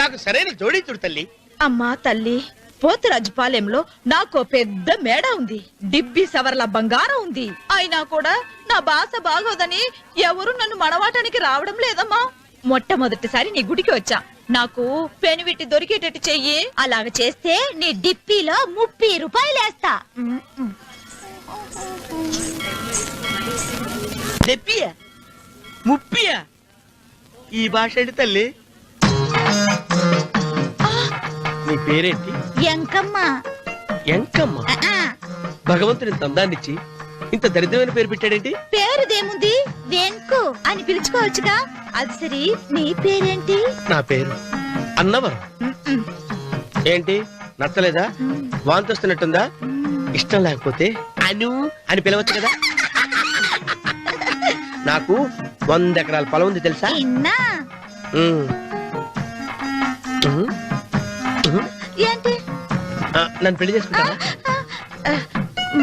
నాకు సరైన జోడీ చూడు తల్లి. అమ్మా తల్లి, పోతురాజుపాలెంలో నాకు పెద్ద మేడ ఉంది. డిబ్బి సవర్ల బంగారం ఉంది. అయినా కూడా నా భాష బాగోదని ఎవరు నన్ను మడవాటానికి రావడం లేదమ్మా. మొట్టమొదటిసారి నీ గుడికి వచ్చా. నాకు పెనువిట్టి దొరికేటట్టు చెయ్యి. అలాగ చేస్తే నీ డిప్పిలో 30 రూపాయలు వేస్తా. డెప్పియా, ముప్పియా? ఈ భాష ఏంటి తల్లి? నీ పేరేంటి? ఎంకమ్మ. ఎంకమ్మ? భగవంతుని తందాన్నిచ్చి ఇంత దరిద్రమైన పేరు పెట్టాడేంటి? పేరుదేముంది, వెంకు అని పిలుచుకోవచ్చుగా. అది సరి, నీ పేరేంటి? నా పేరు అన్నవరం. ఏంటి నచ్చలేదా? వాంతి వస్తున్నట్టుందా? ఇష్టం లేకపోతే అను అని పిలవచ్చు కదా. నాకు 100 ఎకరాల పొలం ఉంది తెలుసా? ఇన్నా ఉమ్. ఉమ్. ఉమ్. ఏంటి? నన్ను పెళ్లి చేసుకుంటావా?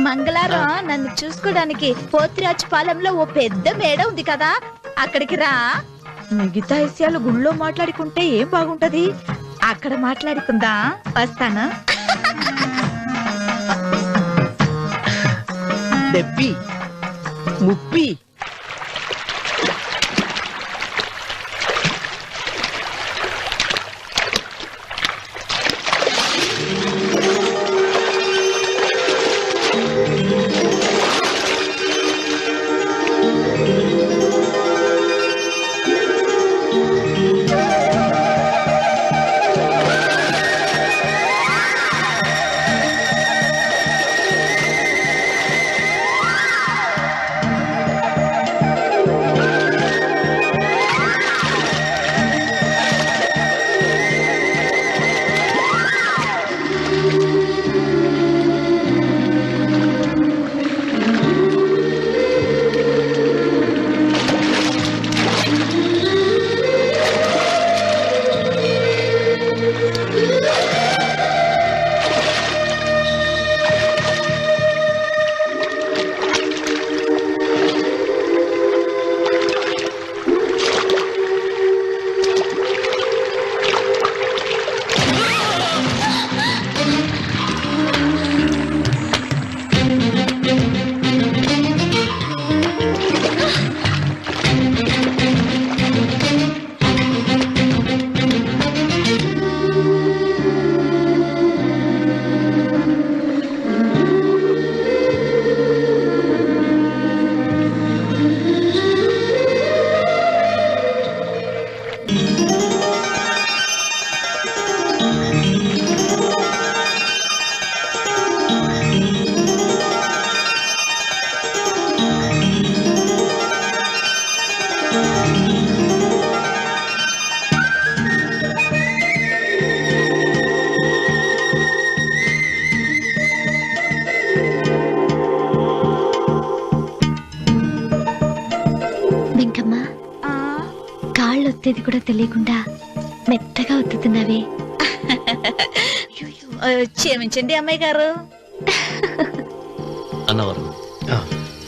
మంగళారం నన్ను చూసుకోవడానికి పోతిరాజు పాలెంలో ఓ పెద్ద మేడ ఉంది కదా, అక్కడికి రా. మిగతా విషయాలు గుళ్ళో మాట్లాడుకుంటే ఏం బాగుంటది, అక్కడ మాట్లాడుకుందా. వస్తానా? డెబ్బి ముప్పి వెంకమ్మ, కాళ్ళు ఒత్తేది కూడా తెలియకుండా మెత్తగా ఒత్తుతున్నవి. క్షమించండి అమ్మాయి గారు. అన్నవరం,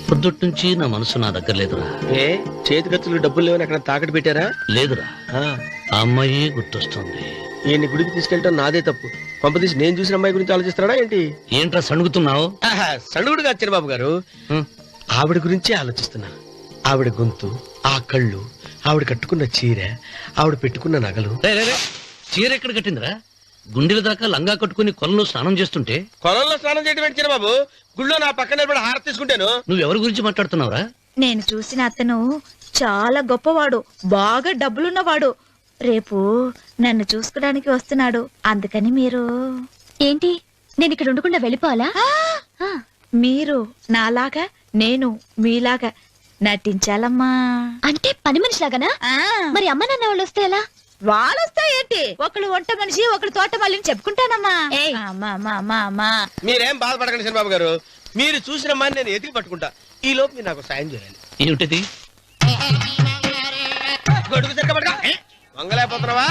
పొద్దుటి నుంచి నా మనసు నా దగ్గర లేదురా. ఏ చేతి ఖర్చులు డబ్బులు లేవని అక్కడ తాకట్టు పెట్టారా? లేదురా, ఆ అమ్మాయి గుర్తొస్తుంది. ఈయన్ని గుడికి తీసుకెళ్ళటం నాదే తప్పు. పంపదీసి నేను చూసిన అమ్మాయి గురించి ఆలోచిస్తున్నాడా ఏంటి? ఏంట్రా సణుగుతున్నావు? సణుగుడుగా వచ్చాను బాబు గారు. ఆవిడ గురించే ఆలోచిస్తున్నా. ఆవిడ గొంతు, ఆ కళ్ళు, ఆవిడ కట్టుకున్న చీర, ఆవిడ పెట్టుకున్న నగలు. చీర ఎక్కడ కట్టిందిరా? గుండెల దాకా లంగా కట్టుకుని కొలంలో స్నానం చేస్తుంటే. కొలంలో స్నానం చేయడం ఏంటి బాబు? గుళ్ళో నా పక్కన నిలబడి హారతి తీసుకుంటాను. నువ్వెవరి గురించి మాట్లాడుతున్నావురా? నేను చూసిన అతను చాలా గొప్పవాడు, బాగా డబ్బులున్నవాడు. రేపు నన్ను చూసుకోవడానికి వస్తున్నాడు. అందుకని మీరు ఏంటి, నేను ఇక్కడ ఉండకుండా వెళ్ళిపోవాలా? మీరు నాలాగా, నేను మీలాగా నటించాలమ్మా. అంటే పని మనిషిలాగానా? మరి అమ్మ నాన్న వాళ్ళు వస్తే ఎలా? వాళ్ళొస్తా ఏంటి, ఒకళ్ళు వంట మనిషి, ఒకళ్ళు తోట మళ్ళీ చెప్పుకుంటానమ్మా. మీరేం బాధపడకండి చంద్రబాబు గారు. మీరు చూసిన అమ్మాయిని నేను ఎతికి పట్టుకుంటా. ఈ లోపు మీరు నాకు సాయం చేయాలి. ఏమిటది? గొడుగు తిరగబడగా వంగలేకపోతున్నావా?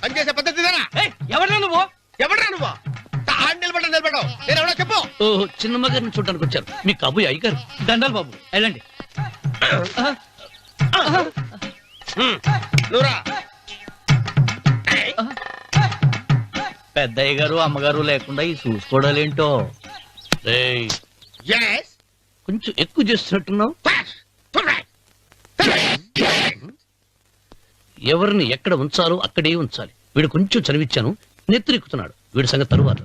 పనిచేసే పద్ధతి ఎవరా నువ్వు? ఎవరా నువ్వు? నిలబడ్డావు నేను ఎవరో చెప్పు. ఓ చిన్నమ్మ గారిని చూడడానికి వచ్చారు. మీ కాబోయే అయ్యగారు. దండాలు బాబు, వెళ్ళండి. నువ్వురా. పెద్దయ్య గారు అమ్మగారు లేకుండా ఈ చూసుకోవడాలేంటో. కొంచెం ఎక్కువ చేస్తున్నట్టున్నావు. ఎవరిని ఎక్కడ ఉంచాలో అక్కడే ఉంచాలి. వీడు కొంచెం చదివిచ్చాను, నెత్తిరెక్కుతున్నాడు. వీడి సంగతి తరువాత.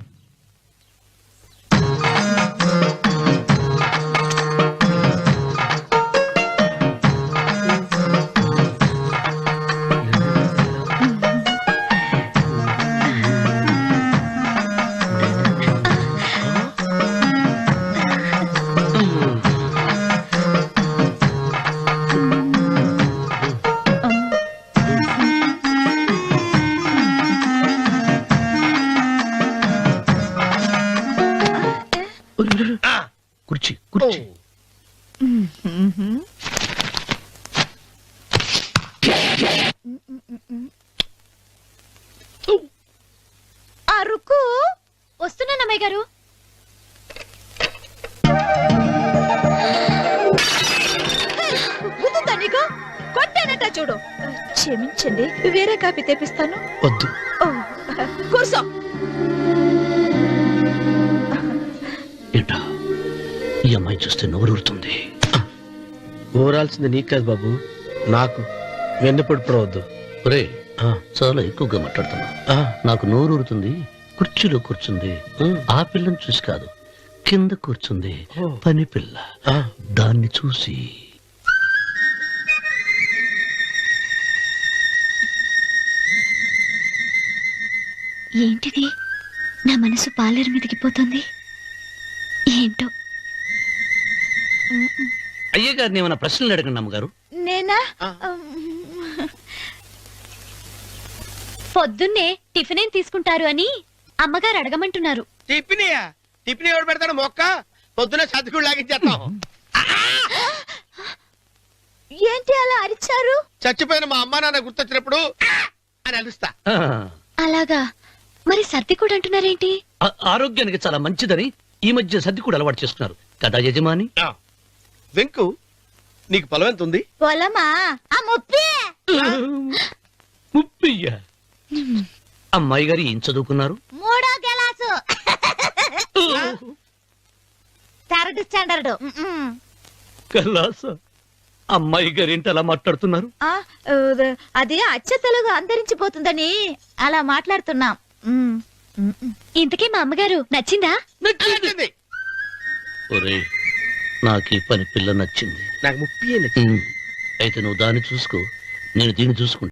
అరుకు వస్తున్నాను అమ్మాయి గారు. గుద్దుతా నీకు కొట్టానట చూడు. క్షమించండి, వేరే కాపీ తెప్పిస్తాను. వద్దు. ఓ, కూర్చో. ఏంటా ఈ అమ్మాయి చూస్తే నోరూరుతుంది. ఊరాల్సింది నీకు కాదు బాబు, నాకు. వెన్నుపొడి పడవద్దు. ఒరే చాలా ఎక్కువగా మాట్లాడుతున్నా. నాకు నోరూరుతుంది. కుర్చీలో కూర్చుంది. ఆ పిల్లని చూసి కాదు, కింద కూర్చుంది పని పిల్ల. దాన్ని చూసి ఏంటిది? నా మనసు పాలేరు మీదకి పోతుంది. ఏంటో. అయ్య గారిని ఏమైనా ప్రశ్నలు అడగండి అమ్మగారు. నేనా? పొద్దున్నే టిఫిన్ ఏం తీసుకుంటారు అని అమ్మగారు అడగమంటున్నారు. టిఫినియా? టిఫిన్ ఎవడు పెడతాడు మొక్క? పొద్దున సతికుడు లాగించేస్తాం. ఏంటి అలా అరిచారు? చచ్చిపోయిన మా అమ్మా నాన్న గుర్తొచ్చినప్పుడు అని అలుస్తా. అలాగా? మరి సర్ది కూడా అంటున్నారేంటి? ఆరోగ్యానికి చాలా మంచిదని ఈ మధ్య సర్ది కూడా అలవాటు చేస్తున్నారు కదా యజమాని. వెంకు, నీకు పొలం ఎంత ఉంది? పొలమా? ఆ ముప్పి. ముప్పయ్య. అమ్మాయి గారు ఏం చదువుకున్నారు? 3వ క్లాసు, 3rd స్టాండర్డ్. కలాస. అమ్మాయి గారు ఏంటి అలా మాట్లాడుతున్నారు? అది అచ్చ తెలుగు అంతరించిపోతుందని అలా మాట్లాడుతున్నాం. ఇంతకీ మా అమ్మగారు నచ్చిందా? నచ్చింది. ఒరే నాకు ఈ పని పిల్ల నచ్చింది. నాకు ముప్పి. అయితే నువ్వు దాన్ని చూసుకో, నేను దీన్ని చూసుకుంటా.